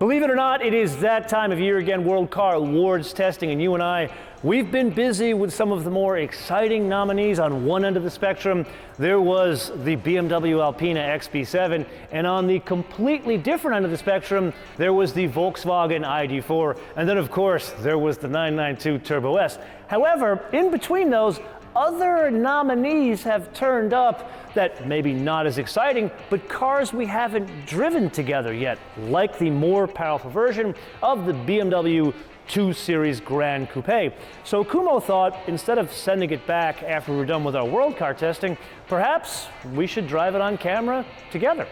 Believe it or not, it is that time of year again, World Car Awards testing, and you and I, we've been busy with some of the more exciting nominees. On one end of the spectrum, there was the BMW Alpina XB7, and on the completely different end of the spectrum, there was the Volkswagen ID4, and then of course, there was the 992 Turbo S. However, in between those, other nominees have turned up that maybe not as exciting, but cars we haven't driven together yet, like the more powerful version of the BMW 2 Series Gran Coupe. So Kumo thought, instead of sending it back after we're done with our world car testing, perhaps we should drive it on camera together.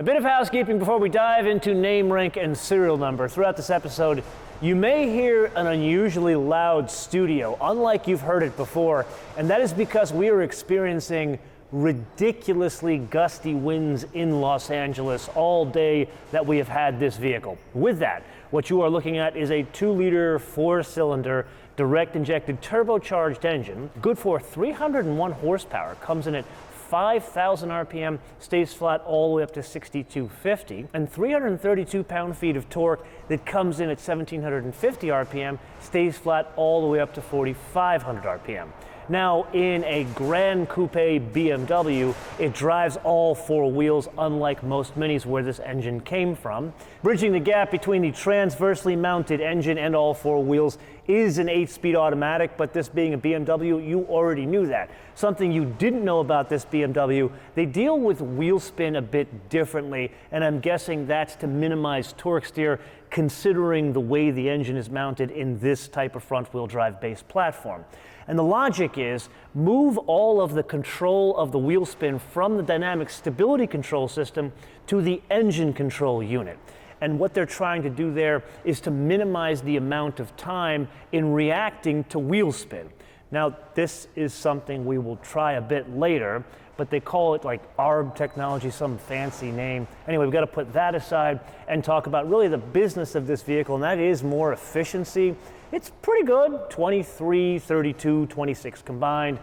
A bit of housekeeping before we dive into name, rank, and serial number. Throughout this episode, you may hear an unusually loud studio, unlike you've heard it before, and that is because we are experiencing ridiculously gusty winds in Los Angeles all day that we have had this vehicle. With that, what you are looking at is a 2-liter, 4-cylinder, direct injected turbocharged engine, good for 301 horsepower, comes in at 5,000 RPM, stays flat all the way up to 6,250, and 332 pound-feet of torque that comes in at 1,750 RPM, stays flat all the way up to 4,500 RPM. Now, in a Gran Coupe BMW, it drives all 4 wheels, unlike most Minis where this engine came from. Bridging the gap between the transversely mounted engine and all 4 wheels is an 8-speed automatic, but this being a BMW, you already knew that. Something you didn't know about this BMW, they deal with wheel spin a bit differently, and I'm guessing that's to minimize torque steer, considering the way the engine is mounted in this type of front-wheel drive based platform. And the logic is, move all of the control of the wheel spin from the dynamic stability control system to the engine control unit. And what they're trying to do there is to minimize the amount of time in reacting to wheel spin. Now, this is something we will try a bit later, but they call it like ARB technology, some fancy name. Anyway, we've got to put that aside and talk about really the business of this vehicle, and that is more efficiency. It's pretty good, 23, 32, 26 combined.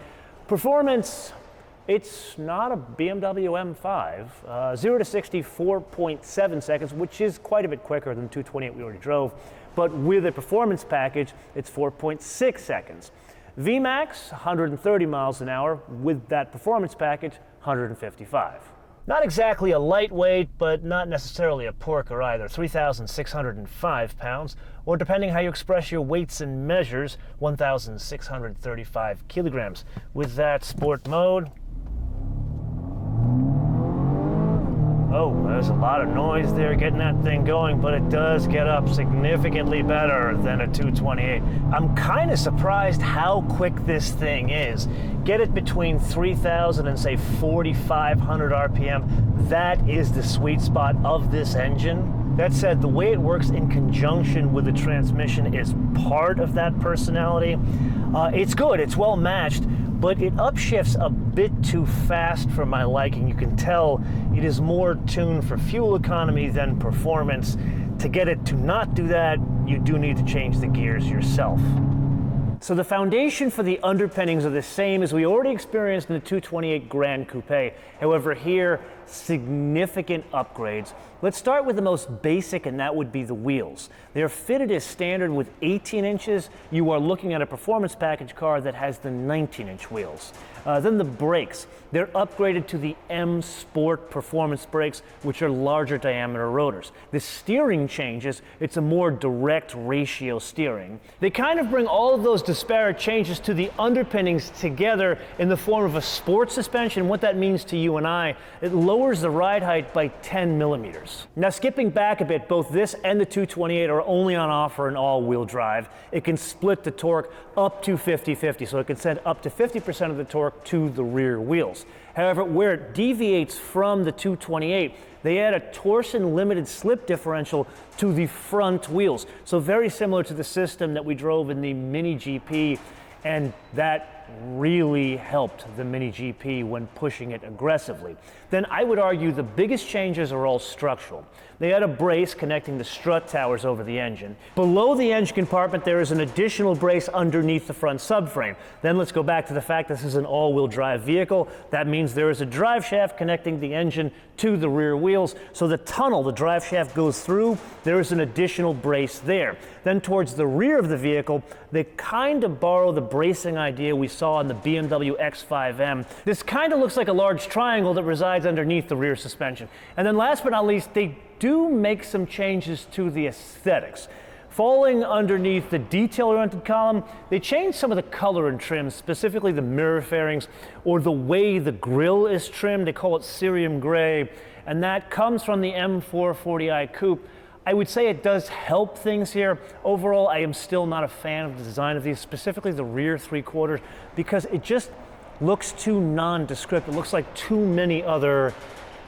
Performance, it's not a BMW M5. 0 to 60, 4.7 seconds, which is quite a bit quicker than the 228 we already drove. But with a performance package, it's 4.6 seconds. VMAX, 130 miles an hour. With that performance package, 155. Not exactly a lightweight, but not necessarily a porker either. 3,605 pounds, or depending how you express your weights and measures, 1,635 kilograms. With that sport mode, oh, there's a lot of noise there getting that thing going, but it does get up significantly better than a 228. I'm kind of surprised how quick this thing is. Get it between 3,000 and say 4,500 RPM. That is the sweet spot of this engine. That said, the way it works in conjunction with the transmission is part of that personality. It's good, it's well matched, but it upshifts a bit too fast for my liking. You can tell it is more tuned for fuel economy than performance. To get it to not do that, you do need to change the gears yourself. So the foundation for the underpinnings are the same as we already experienced in the 228 Gran Coupe. However, here, significant upgrades. Let's start with the most basic, and that would be the wheels. They're fitted as standard with 18 inches. You are looking at a performance package car that has the 19-inch wheels. Then the brakes. They're upgraded to the M Sport performance brakes, which are larger diameter rotors. The steering changes. It's a more direct ratio steering. They kind of bring all of those disparate changes to the underpinnings together in the form of a sport suspension. What that means to you and I, it lowers the ride height by 10 millimeters. Now, skipping back a bit, both this and the 228 are only on offer in all-wheel drive. It can split the torque up to 50-50, so it can send up to 50% of the torque to the rear wheels. However, where it deviates from the 228, they add a torsion limited slip differential to the front wheels. So very similar to the system that we drove in the Mini GP, and that really helped the Mini GP when pushing it aggressively. Then I would argue the biggest changes are all structural. They had a brace connecting the strut towers over the engine. Below the engine compartment, there is an additional brace underneath the front subframe. Then let's go back to the fact this is an all-wheel drive vehicle. That means there is a drive shaft connecting the engine to the rear wheels. So the tunnel the drive shaft goes through, there is an additional brace there. Then towards the rear of the vehicle, they kind of borrow the bracing idea we saw in the BMW X5M. This kind of looks like a large triangle that resides underneath the rear suspension. And then last but not least, they do make some changes to the aesthetics. Falling underneath the detail-oriented column, they changed some of the color and trim, specifically the mirror fairings or the way the grille is trimmed. They call it cerium gray, and that comes from the M440i Coupe. I would say it does help things here. Overall, I am still not a fan of the design of these, specifically the rear three-quarters, because it just looks too nondescript. It looks like too many other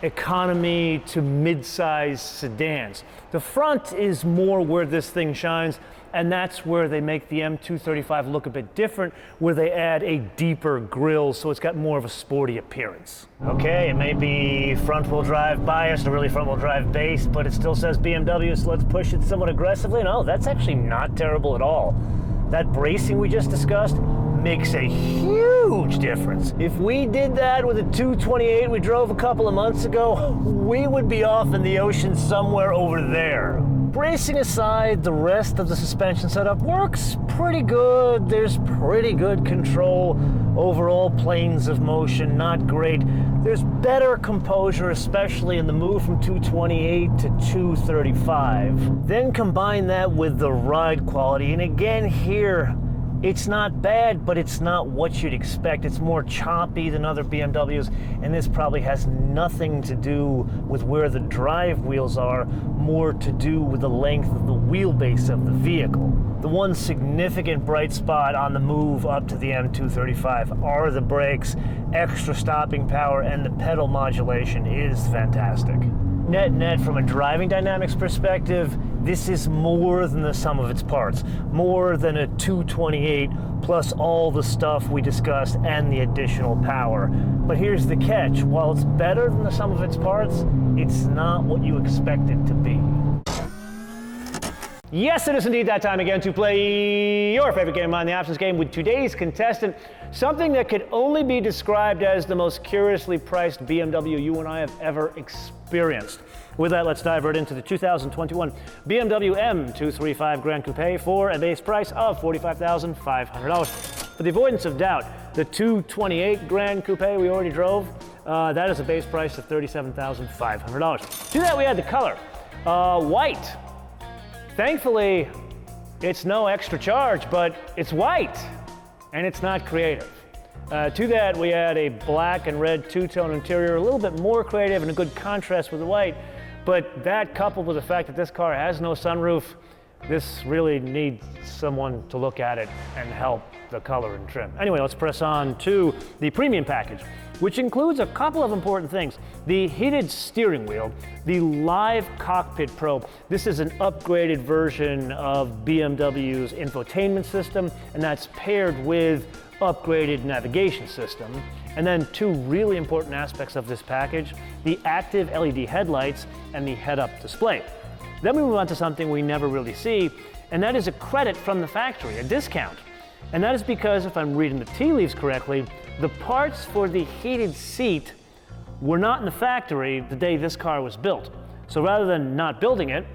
economy to mid-size sedans. The front is more where this thing shines, and that's where they make the M235 look a bit different, where they add a deeper grille so it's got more of a sporty appearance. Okay, it may be front-wheel drive biased or really front-wheel drive based, but it still says BMW, so let's push it somewhat aggressively. No, that's actually not terrible at all. That bracing we just discussed makes a huge difference. If we did that with a 228 we drove a couple of months ago, we would be off in the ocean somewhere over there. Bracing aside, the rest of the suspension setup works pretty good. There's pretty good control. Overall, planes of motion, not great. There's better composure, especially in the move from 228 to 235. Then combine that with the ride quality, and again here, it's not bad, but it's not what you'd expect. It's more choppy than other BMWs, and this probably has nothing to do with where the drive wheels are, more to do with the length of the wheelbase of the vehicle. The one significant bright spot on the move up to the M235 are the brakes. Extra stopping power and the pedal modulation is fantastic. Net, from a driving dynamics perspective, this is more than the sum of its parts. More than a 228 plus all the stuff we discussed and the additional power. But here's the catch. While it's better than the sum of its parts, it's not what you expect it to be. Yes, it is indeed that time again to play your favorite game on the options game with today's contestant. Something that could only be described as the most curiously priced BMW you and I have ever experienced. With that, let's dive right into the 2021 BMW M235 Gran Coupe for a base price of $45,500. For the avoidance of doubt, the 228 Gran Coupe we already drove, that is a base price of $37,500. To that, we add the color, white. Thankfully, it's no extra charge, but it's white, and it's not creative. To that, we add a black and red two-tone interior, a little bit more creative and a good contrast with the white, but that coupled with the fact that this car has no sunroof, this really needs someone to look at it and help the color and trim. Anyway, let's press on to the premium package, which includes a couple of important things. The heated steering wheel, the live cockpit probe. This is an upgraded version of BMW's infotainment system, and that's paired with upgraded navigation system. And then two really important aspects of this package, the active LED headlights and the head-up display. Then we move on to something we never really see, and that is a credit from the factory, a discount. And that is because, if I'm reading the tea leaves correctly, the parts for the heated seat were not in the factory the day this car was built. So rather than not building it,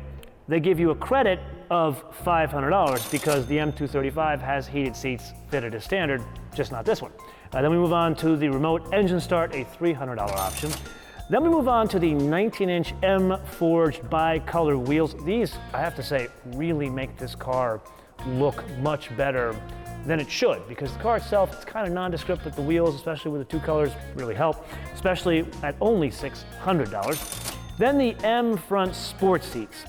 they give you a credit of $500 because the M235 has heated seats fitted as standard, just not this one. Then we move on to the remote engine start, a $300 option. Then we move on to the 19-inch M-forged bi-color wheels. These, I have to say, really make this car look much better than it should, because the car itself, it's kind of nondescript, but the wheels, especially with the two colors, really help, especially at only $600. Then the M front sport seats.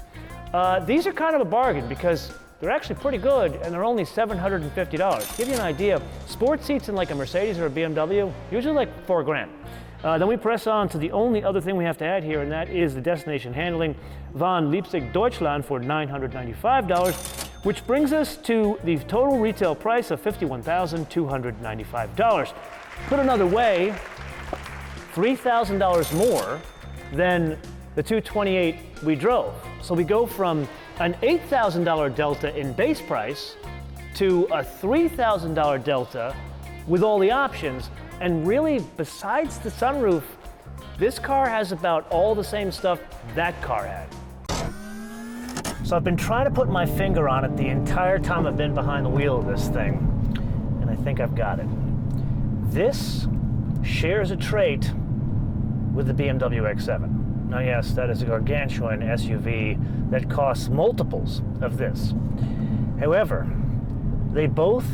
These are kind of a bargain because they're actually pretty good and they're only $750. To give you an idea, sport seats in like a Mercedes or a BMW, usually like $4,000. Then we press on to the only other thing we have to add here, and that is the destination handling. Von Leipzig, Deutschland for $995. which brings us to the total retail price of $51,295. Put another way, $3,000 more than the 228 we drove. So we go from an $8,000 delta in base price to a $3,000 delta with all the options. And really, besides the sunroof, this car has about all the same stuff that car had. So I've been trying to put my finger on it the entire time I've been behind the wheel of this thing, and I think I've got it. This shares a trait with the BMW X7. Now yes, that is a gargantuan SUV that costs multiples of this. However, they both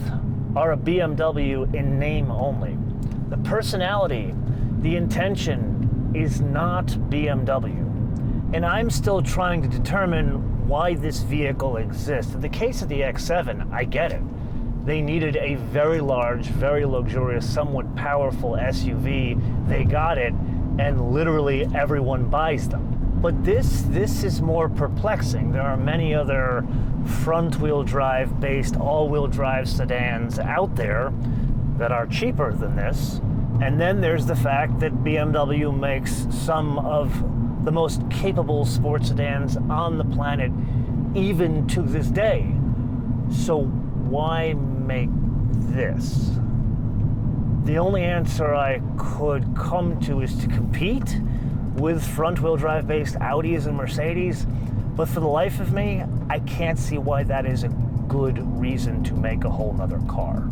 are a BMW in name only. The personality, the intention is not BMW. And I'm still trying to determine why this vehicle exists. In the case of the X7, I get it. They needed a very large, very luxurious, somewhat powerful SUV. They got it, and literally everyone buys them. But this is more perplexing. There are many other front-wheel drive based all-wheel drive sedans out there that are cheaper than this. And then there's the fact that BMW makes some of the most capable sports sedans on the planet, even to this day. So why make this? The only answer I could come to is to compete with front-wheel drive based Audis and Mercedes, but for the life of me, I can't see why that is a good reason to make a whole nother car.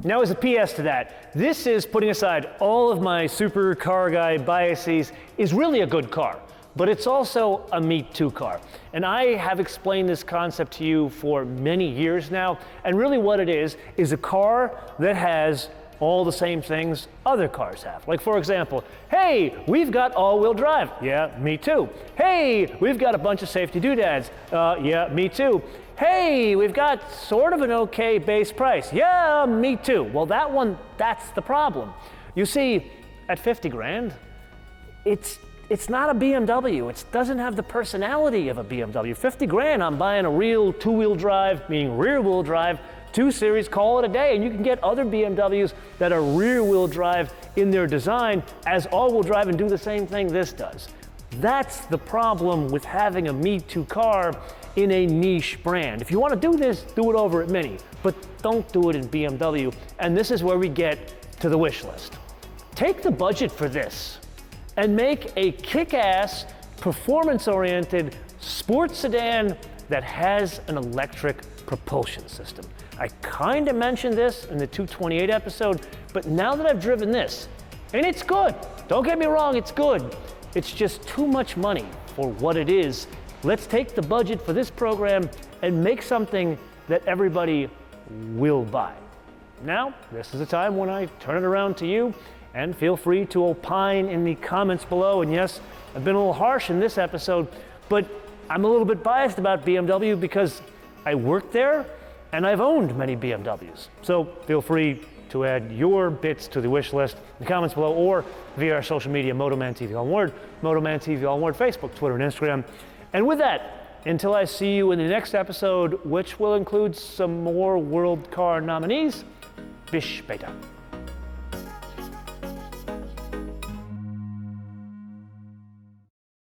Now, as a PS to that, this is, putting aside all of my super car guy biases, is really a good car, but it's also a Me Too car. And I have explained this concept to you for many years now, and really what it is a car that has all the same things other cars have. Like, for example, hey, we've got all-wheel drive. Yeah, me too. Hey, we've got a bunch of safety doodads. Yeah, me too. Hey, we've got sort of an okay base price. Yeah, me too. Well, that's the problem. You see, at 50 grand, it's not a BMW. It doesn't have the personality of a BMW. 50 grand, I'm buying a real two-wheel drive, meaning rear-wheel drive, 2 Series, call it a day, and you can get other BMWs that are rear-wheel drive in their design as all-wheel drive and do the same thing this does. That's the problem with having a Me Too car in a niche brand. If you want to do this, do it over at Mini, but don't do it in BMW. And this is where we get to the wish list. Take the budget for this and make a kick-ass, performance-oriented sports sedan that has an electric propulsion system. I kind of mentioned this in the 228 episode, but now that I've driven this, and it's good, don't get me wrong, it's good, it's just too much money for what it is. Let's take the budget for this program and make something that everybody will buy. Now, this is the time when I turn it around to you, and feel free to opine in the comments below. And yes, I've been a little harsh in this episode, but I'm a little bit biased about BMW because I worked there and I've owned many BMWs. So feel free to add your bits to the wish list in the comments below or via our social media, MotoManTV all one word, MotoManTV all one word, Facebook, Twitter, and Instagram. And with that, until I see you in the next episode, which will include some more World Car nominees, bis später.